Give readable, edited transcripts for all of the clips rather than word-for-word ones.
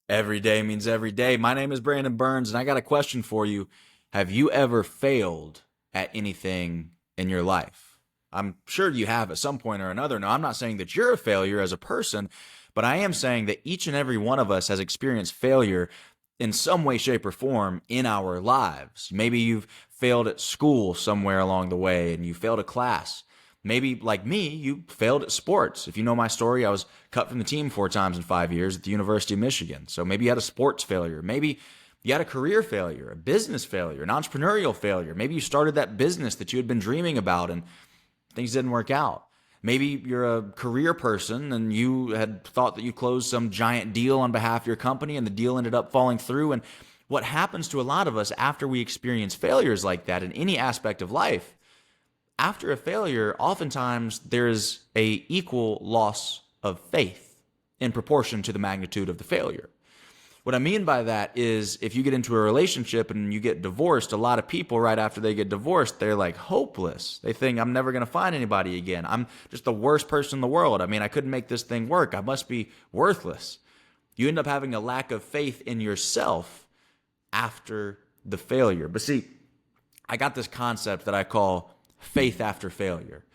Every day means every day. My name is Brandon Burns, and I got a question for you. Have you ever failed at anything in your life? I'm sure you have at some point or another. Now, I'm not saying that you're a failure as a person, but I am saying that each and every one of us has experienced failure in some way, shape, or form in our lives. Maybe you've failed at school somewhere along the way and you failed a class. Maybe, like me, you failed at sports. If you know my story, I was cut from the team 4 times in 5 years at the University of Michigan. So maybe you had a sports failure. Maybe you had a career failure, a business failure, an entrepreneurial failure. Maybe you started that business that you had been dreaming about and things didn't work out. Maybe you're a career person and you had thought that you closed some giant deal on behalf of your company and the deal ended up falling through. And what happens to a lot of us after we experience failures like that in any aspect of life, after a failure, oftentimes there's a equal loss of faith in proportion to the magnitude of the failure. What I mean by that is if you get into a relationship and you get divorced, a lot of people right after they get divorced, they're like hopeless. They think, I'm never going to find anybody again. I'm just the worst person in the world. I mean, I couldn't make this thing work. I must be worthless. You end up having a lack of faith in yourself after the failure. But see, I got this concept that I call faith after failure.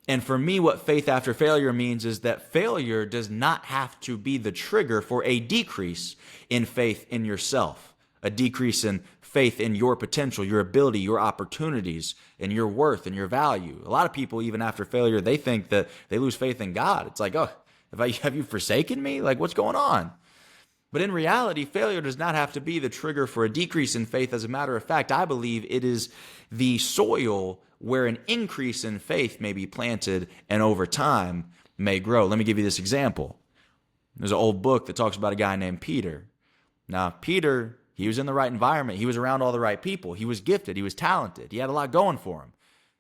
And for me, what faith after failure means is that failure does not have to be the trigger for a decrease in faith in yourself, a decrease in faith in your potential, your ability, your opportunities, and your worth and your value. A lot of people, even after failure, they think that they lose faith in God. It's like, oh, have you forsaken me? Like, what's going on? But in reality, failure does not have to be the trigger for a decrease in faith. As a matter of fact, I believe it is the soil where an increase in faith may be planted and over time may grow. Let me give you this example. There's an old book that talks about a guy named Peter. Now, Peter, he was in the right environment. He was around all the right people. He was gifted. He was talented. He had a lot going for him.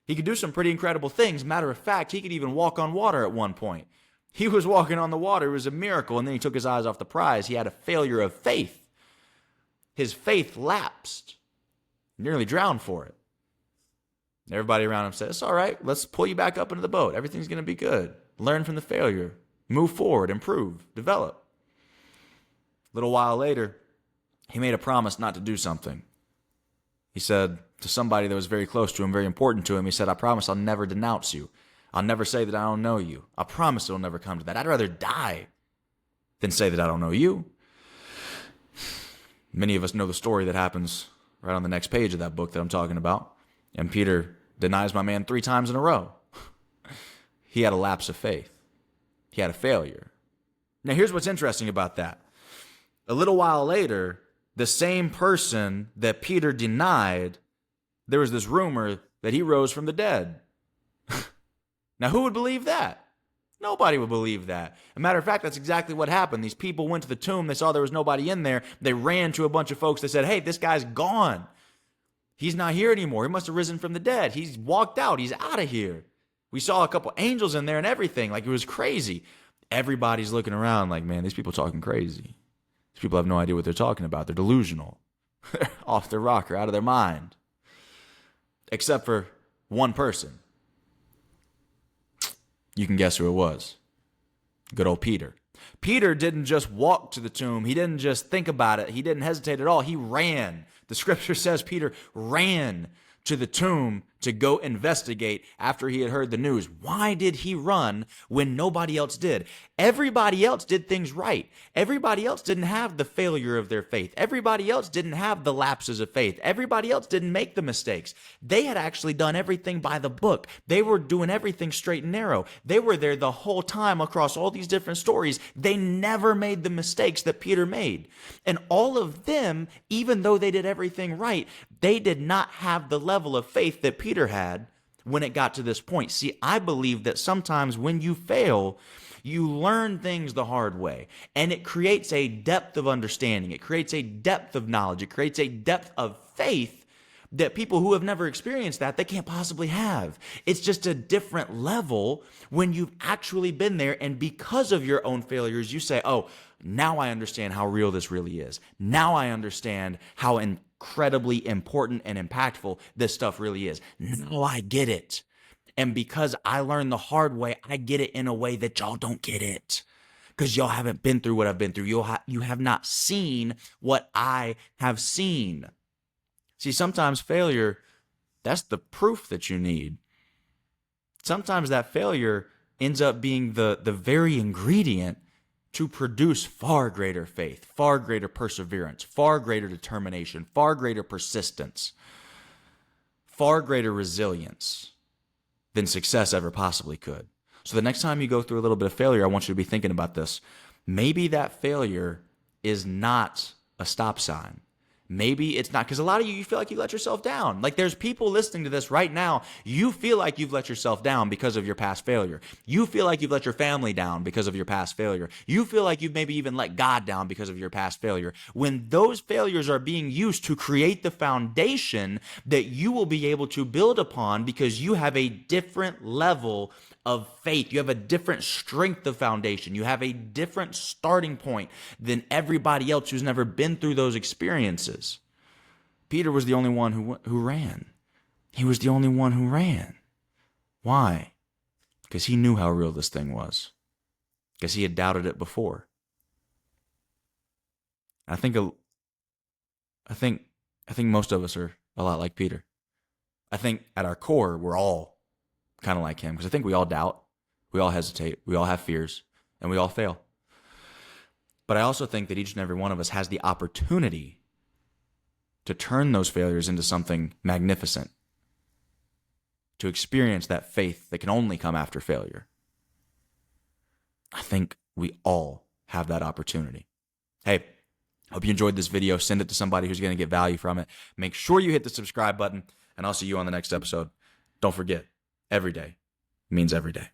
He could do some pretty incredible things. Matter of fact, he could even walk on water at one point. He was walking on the water. It was a miracle. And then he took his eyes off the prize. He had a failure of faith. His faith lapsed. Nearly drowned for it. Everybody around him said, it's all right. Let's pull you back up into the boat. Everything's going to be good. Learn from the failure. Move forward. Improve. Develop. A little while later, he made a promise not to do something. He said to somebody that was very close to him, very important to him, he said, I promise I'll never denounce you. I'll never say that I don't know you. I promise it'll never come to that. I'd rather die than say that I don't know you. Many of us know the story that happens right on the next page of that book that I'm talking about. And Peter denies my man 3 times in a row. He had a lapse of faith. He had a failure. Now, here's what's interesting about that. A little while later, the same person that Peter denied, there was this rumor that he rose from the dead. Now, who would believe that? Nobody would believe that. As a matter of fact, that's exactly what happened. These people went to the tomb. They saw there was nobody in there. They ran to a bunch of folks. They said, hey, this guy's gone. He's not here anymore. He must have risen from the dead. He's walked out. He's out of here. We saw a couple angels in there and everything. Like, it was crazy. Everybody's looking around like, man, these people talking crazy. These people have no idea what they're talking about. They're delusional. They're off their rocker, out of their mind. Except for one person. You can guess who it was. Good old Peter. Peter didn't just walk to the tomb. He didn't just think about it. He didn't hesitate at all. He ran. The scripture says Peter ran to the tomb to go investigate after he had heard the news. Why did he run when nobody else did? Everybody else did things right. Everybody else didn't have the failure of their faith. Everybody else didn't have the lapses of faith. Everybody else didn't make the mistakes. They had actually done everything by the book. They were doing everything straight and narrow. They were there the whole time across all these different stories. They never made the mistakes that Peter made. And all of them, even though they did everything right, they did not have the level of faith that Peter had when it got to this point. See, I believe that sometimes when you fail, you learn things the hard way, and it creates a depth of understanding. It creates a depth of knowledge. It creates a depth of faith that people who have never experienced that, they can't possibly have. It's just a different level when you've actually been there, and because of your own failures, you say, oh, now I understand how real this really is. Now I understand how incredibly important and impactful this stuff really is. Now I get it. And because I learned the hard way, I get it in a way that y'all don't get it. because y'all haven't been through what I've been through. You have not seen what I have seen. See, sometimes failure, that's the proof that you need. Sometimes that failure ends up being the very ingredient to produce far greater faith, far greater perseverance, far greater determination, far greater persistence, far greater resilience than success ever possibly could. So the next time you go through a little bit of failure, I want you to be thinking about this. Maybe that failure is not a stop sign. Maybe it's not, because a lot of you feel like you let yourself down. Like there's people listening to this right now. You feel like you've let yourself down because of your past failure. You feel like you've let your family down because of your past failure. You feel like you've maybe even let God down because of your past failure. When those failures are being used to create the foundation that you will be able to build upon because you have a different level of faith. You have a different strength of foundation. You have a different starting point than everybody else who's never been through those experiences. Peter was the only one who ran. He was the only one who ran. Why? Because he knew how real this thing was. Because he had doubted it before. I think most of us are a lot like Peter. I think at our core, we're all kind of like him, because I think we all doubt, we all hesitate, we all have fears, and we all fail. But I also think that each and every one of us has the opportunity to turn those failures into something magnificent, to experience that faith that can only come after failure. I think we all have that opportunity. Hey, hope you enjoyed this video. Send it to somebody who's going to get value from it. Make sure you hit the subscribe button, and I'll see you on the next episode. Don't forget, every day means every day.